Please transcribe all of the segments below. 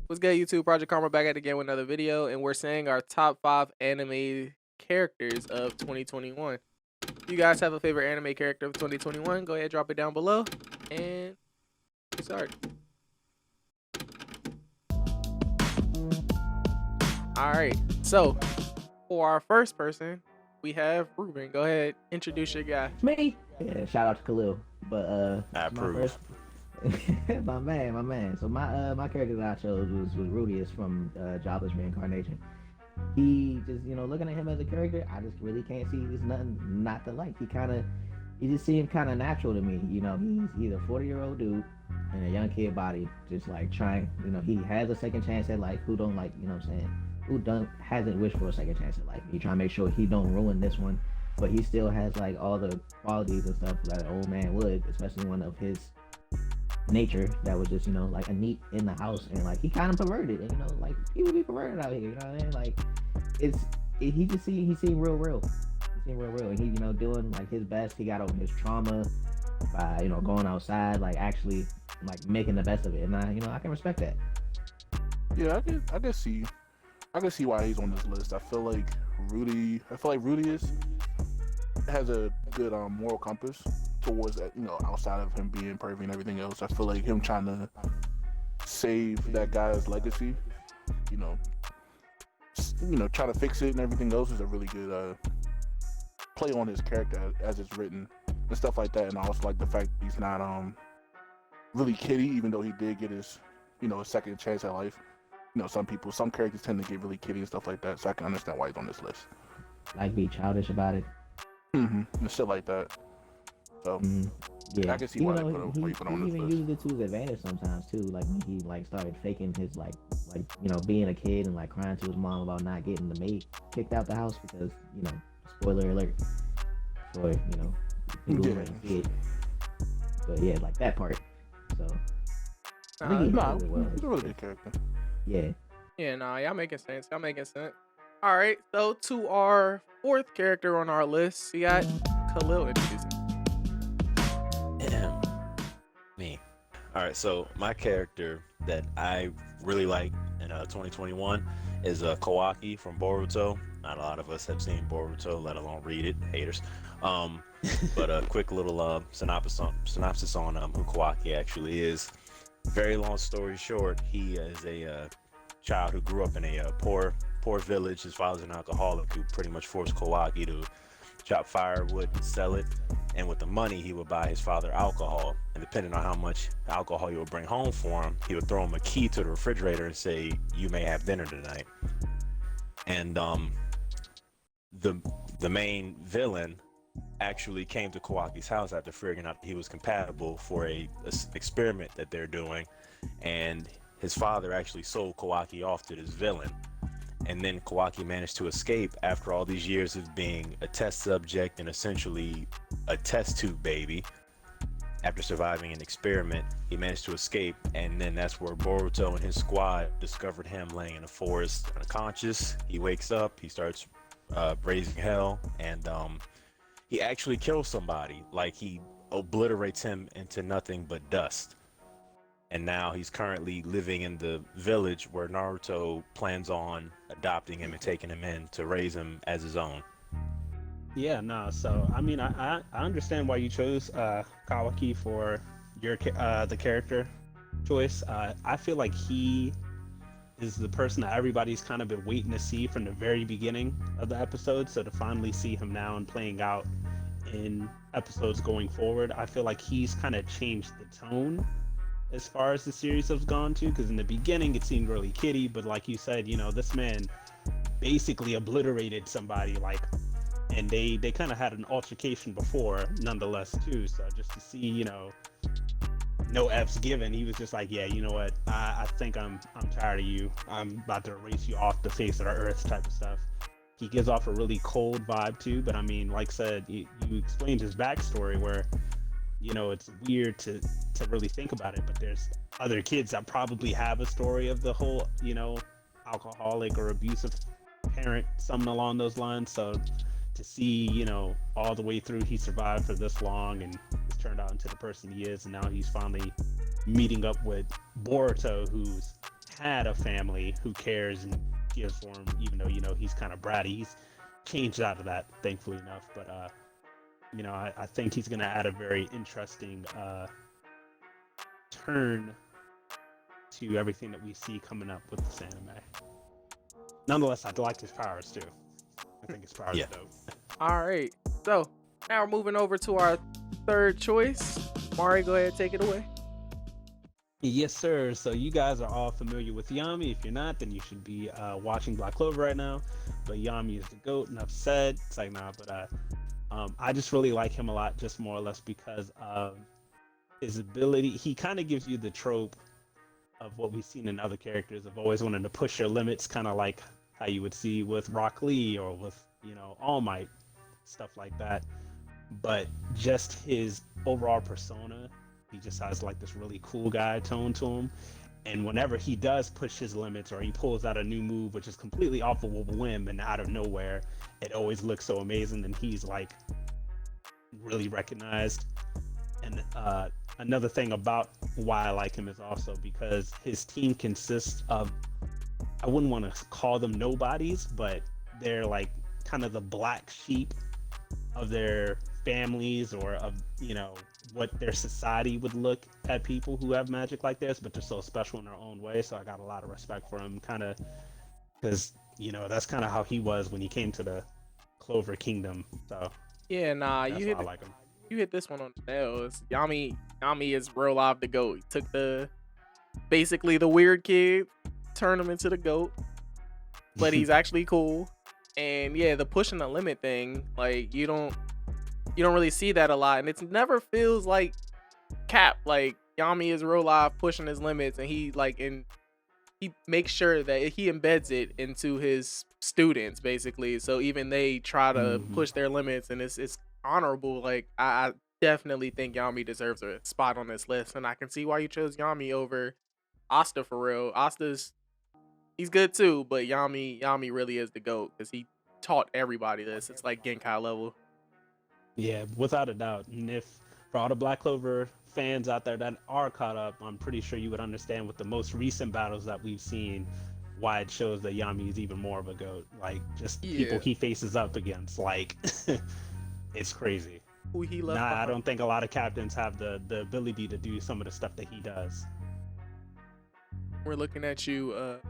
What's good, YouTube? Project Karma back at it again with another video, and we're saying our top 5 anime characters of 2021. If you guys have a favorite anime character of 2021, go ahead, drop it down below, and get started. Alright, so for our first person, we have Ruben. Go ahead, introduce your guy. Me? Yeah, shout out to Khalil. But I approve. my man. So my character that I chose was Rudy. Is from Jobless Reincarnation. He just looking at him as a character, I just really can't see there's nothing not to like. He just seemed kind of natural to me. He's a 40-year-old dude in a young kid body, just like trying. He has a second chance at life. Who don't like, what I'm saying? Who hasn't wished for a second chance at life? He trying to make sure he don't ruin this one, but he still has like all the qualities and stuff that an old man would, especially one of his nature that was just like a neat in the house, and like he kind of perverted, and like people be perverted out here, you know what I mean? Like he seemed real. He seemed real, and he doing like his best. He got over his trauma by going outside, like actually like making the best of it, and I can respect that. Yeah, I can see why he's on this list. I feel like Rudy has a good moral compass towards that, outside of him being pervy and everything else. I feel like him trying to save that guy's legacy, trying to fix it and everything else is a really good play on his character as it's written and stuff like that. And I also like the fact that he's not really kiddie, even though he did get his a second chance at life. Some characters tend to get really kiddie and stuff like that, so I can understand why he's on this list. Like be childish about it. And shit like that. So yeah, I can see why you put him on this list. He even used it to his advantage sometimes too. Like when he like started faking his like being a kid and like crying to his mom about not getting the maid kicked out the house because spoiler alert for people who didn't see it. But yeah, like that part. So I think he's a really good character. Yeah. Yeah, nah, y'all making sense. All right, so to our fourth character on our list, we got Khalil introducing. Me. All right, so my character that I really like in 2021 is Kawaki from Boruto. Not a lot of us have seen Boruto, let alone read it. Haters. But a quick little synopsis on who Kawaki actually is. Very long story short, he is a child who grew up in a poor village. His father's an alcoholic who pretty much forced Kawaki to chop firewood and sell it, and with the money he would buy his father alcohol, and depending on how much alcohol he would bring home for him, he would throw him a key to the refrigerator and say, "You may have dinner tonight." And the main villain actually came to Kawaki's house after figuring out he was compatible for a experiment that they're doing, and his father actually sold Kawaki off to this villain. And then Kawaki managed to escape after all these years of being a test subject and essentially a test tube baby. After surviving an experiment, he managed to escape, and then that's where Boruto and his squad discovered him laying in a forest unconscious. He wakes up, he starts raising hell, and he actually kills somebody. Like, he obliterates him into nothing but dust. And now he's currently living in the village where Naruto plans on adopting him and taking him in to raise him as his own. Yeah, no. So I mean, I understand why you chose Kawaki for your the character choice. I feel like he is the person that everybody's kind of been waiting to see from the very beginning of the episode. So to finally see him now and playing out in episodes going forward, I feel like he's kind of changed the tone as far as the series has gone to, because in the beginning it seemed really kiddie, but like you said, this man basically obliterated somebody, like, and they kind of had an altercation before nonetheless too. So just to see, no F's given, he was just like, yeah, you know what, I think I'm tired of you, I'm about to erase you off the face of the earth type of stuff. He gives off a really cold vibe too, but I mean, like I said, you explained his backstory where it's weird to really think about it, but there's other kids that probably have a story of the whole, alcoholic or abusive parent, something along those lines. So to see, all the way through he survived for this long and has turned out into the person he is, and now he's finally meeting up with Boruto, who's had a family who cares and cares for him, even though he's kind of bratty. He's changed out of that, thankfully enough. But I think he's gonna add a very interesting turn to everything that we see coming up with this anime. Nonetheless, I like his powers too. I think his powers are dope. All right, so now we're moving over to our third choice. Mari, go ahead, take it away. Yes, sir. So you guys are all familiar with Yami. If you're not, then you should be watching Black Clover right now. But Yami is the GOAT, enough said. It's like, nah, but I just really like him a lot, just more or less because of his ability. He kind of gives you the trope of what we've seen in other characters of always wanting to push your limits, kind of like how you would see with Rock Lee or with, All Might, stuff like that. But just his overall persona, he just has like this really cool guy tone to him. And whenever he does push his limits or he pulls out a new move, which is completely off of a whim and out of nowhere, it always looks so amazing. And he's like really recognized. And another thing about why I like him is also because his team consists of, I wouldn't want to call them nobodies, but they're like kind of the black sheep of their families or of, what their society would look at people who have magic like this, but they're so special in their own way. So I got a lot of respect for him, kind of, because, that's kind of how he was when he came to the Clover Kingdom. So yeah, nah, that's why I like him. You hit this one on the nails. Yami is real live the GOAT. He took basically the weird kid, turned him into the GOAT, but he's actually cool. And yeah, the pushing the limit thing, like you don't really see that a lot, and it never feels like cap. Like Yami is real live pushing his limits, and he makes sure that he embeds it into his students basically. So even they try to push their limits, and it's honorable. Like I definitely think Yami deserves a spot on this list, and I can see why you chose Yami over Asta for real. He's good too, but Yami really is the GOAT because he taught everybody this. It's like Genkai level. Yeah, without a doubt. And if for all the Black Clover fans out there that are caught up, I'm pretty sure you would understand with the most recent battles that we've seen why it shows that Yami is even more of a GOAT. Like just people he faces up against, like it's crazy. Who he left I behind. don't think a lot of captains have the ability to do some of the stuff that he does. We're looking at you,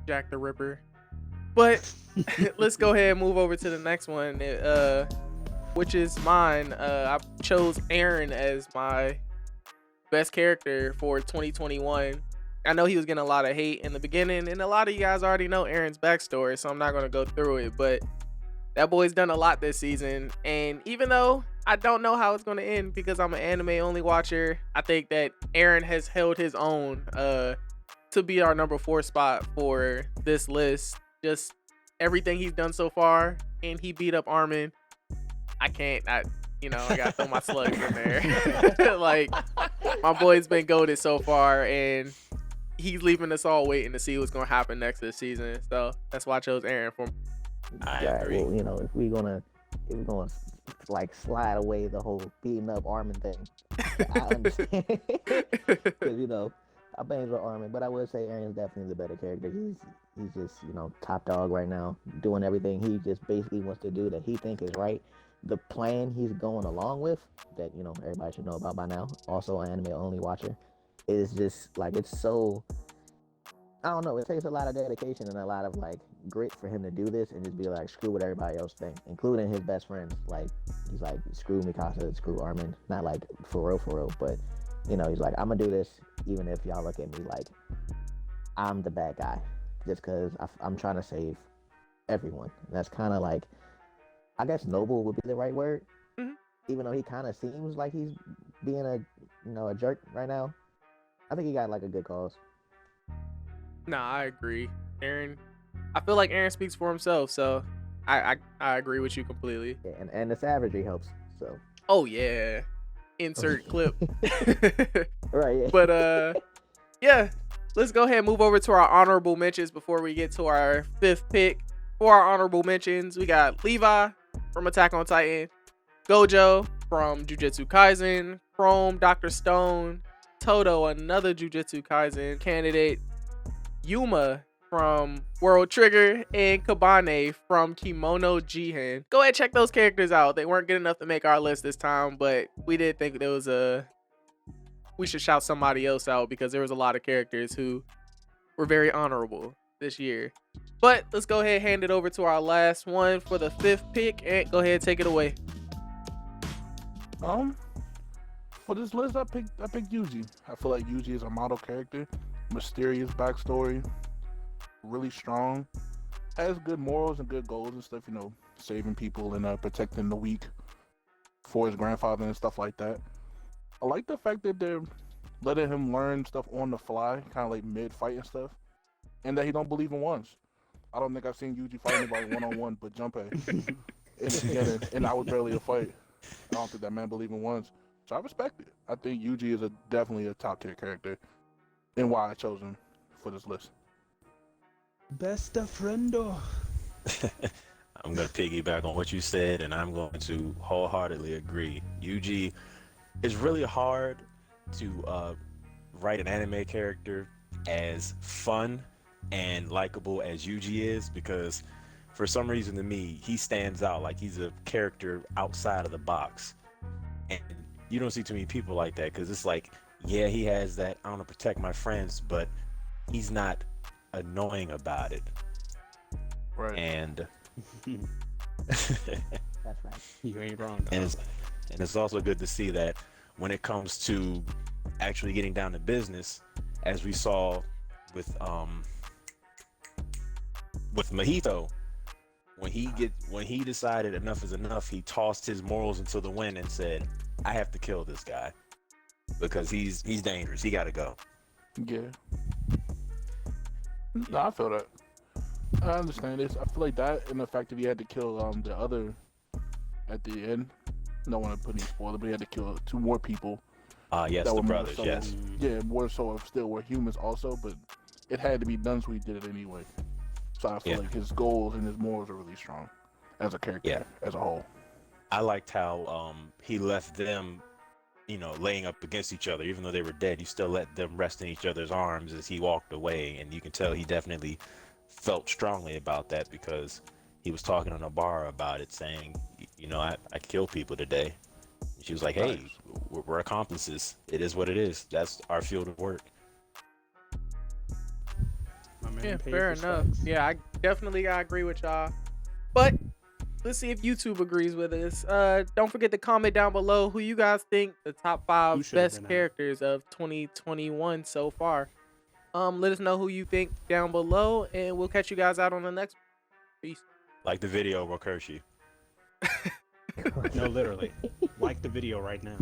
Jack the Ripper. But let's go ahead and move over to the next one, which is mine. I chose Aaron as my best character for 2021. I know he was getting a lot of hate in the beginning, and a lot of you guys already know Aaron's backstory, so I'm not going to go through it, but that boy's done a lot this season. And even though I don't know how it's going to end because I'm an anime only watcher, I think that Aaron has held his own to be our number 4 spot for this list. Just everything he's done so far, and he beat up Armin. I gotta throw my slugs in there. Like, my boy's been goated so far, and he's leaving us all waiting to see what's gonna happen next this season. So that's why I chose Aaron for. I agree. Well, if we're gonna like slide away the whole beating up Armin thing, I understand. Because I bangs with Armin, but I would say Aaron's definitely the better character. He's just top dog right now, doing everything he just basically wants to do that he thinks is right. The plan he's going along with, that everybody should know about by now, also an anime only watcher, is just like, it's so, I don't know, it takes a lot of dedication and a lot of like grit for him to do this and just be like, screw what everybody else thinks, including his best friends. Like, he's like, screw Mikasa, screw Armin, not like for real, but he's like, I'm gonna do this even if y'all look at me like I'm the bad guy, just because I'm trying to save everyone. And that's kind of like, I guess noble would be the right word. Mm-hmm. Even though he kind of seems like he's being a jerk right now, I think he got like a good cause. Nah, I agree. Aaron, I feel like Aaron speaks for himself, so I agree with you completely. Yeah, and the savagery helps. So. Oh yeah, insert clip. Right. Yeah. But yeah, let's go ahead and move over to our honorable mentions before we get to our 5th pick. For our honorable mentions, we got Levi from Attack on Titan, Gojo from Jujutsu Kaisen, Chrome, Dr.Stone, Toto, another Jujutsu Kaisen candidate, Yuma from World Trigger, and Kabane from Kimono Jihen. Go ahead, check those characters out. They weren't good enough to make our list this time, but we did think there was we should shout somebody else out because there was a lot of characters who were very honorable this year. But let's go ahead and hand it over to our last one for the 5th pick, and go ahead, take it away. For this list, I picked Yuji. I feel like Yuji is a model character, mysterious backstory, really strong, has good morals and good goals and stuff. You know, saving people and protecting the weak for his grandfather and stuff like that. I like the fact that they're letting him learn stuff on the fly, kind of like mid-fight and stuff, and that he don't believe in ones. I don't think I've seen Yuji fight anybody one-on-one but Junpei in the beginning, and that was barely a fight. I don't think that man believe in ones. So I respect it. I think Yuji is definitely a top tier character, and why I chose him for this list. Best of friendo. I'm going to piggyback on what you said, and I'm going to wholeheartedly agree. Yuji, it's really hard to write an anime character as fun and likable as Yuji is, because for some reason to me, he stands out like he's a character outside of the box. And you don't see too many people like that, because it's like, yeah, he has that, I want to protect my friends, but he's not annoying about it. Right. And That's right. You ain't wrong. and it's also good to see that when it comes to actually getting down to business, as we saw with Mahito, when he decided enough is enough, he tossed his morals into the wind and said, I have to kill this guy because he's dangerous. He got to go. Yeah. No, I feel that. I understand this. I feel like that, and the fact that he had to kill the other at the end. No one put any spoiler, but he had to kill 2 more people. Yes, that the were more brothers. so, Yes. Yeah, more so still were humans also, but it had to be done, so he did it anyway. So I feel like his goals and his morals are really strong as a character, as a whole. I liked how he left them, laying up against each other. Even though they were dead, you still let them rest in each other's arms as he walked away. And you can tell he definitely felt strongly about that, because he was talking in a bar about it, saying, I killed people today. And she was like, hey, we're accomplices. It is what it is. That's our field of work. Yeah, fair enough. Yeah, I definitely agree with y'all. But let's see if YouTube agrees with us. Don't forget to comment down below who you guys think the top 5 best characters of 2021 so far. Let us know who you think down below, and we'll catch you guys out on the next one. Peace. Like the video, Rokershi. No, literally. Like the video right now.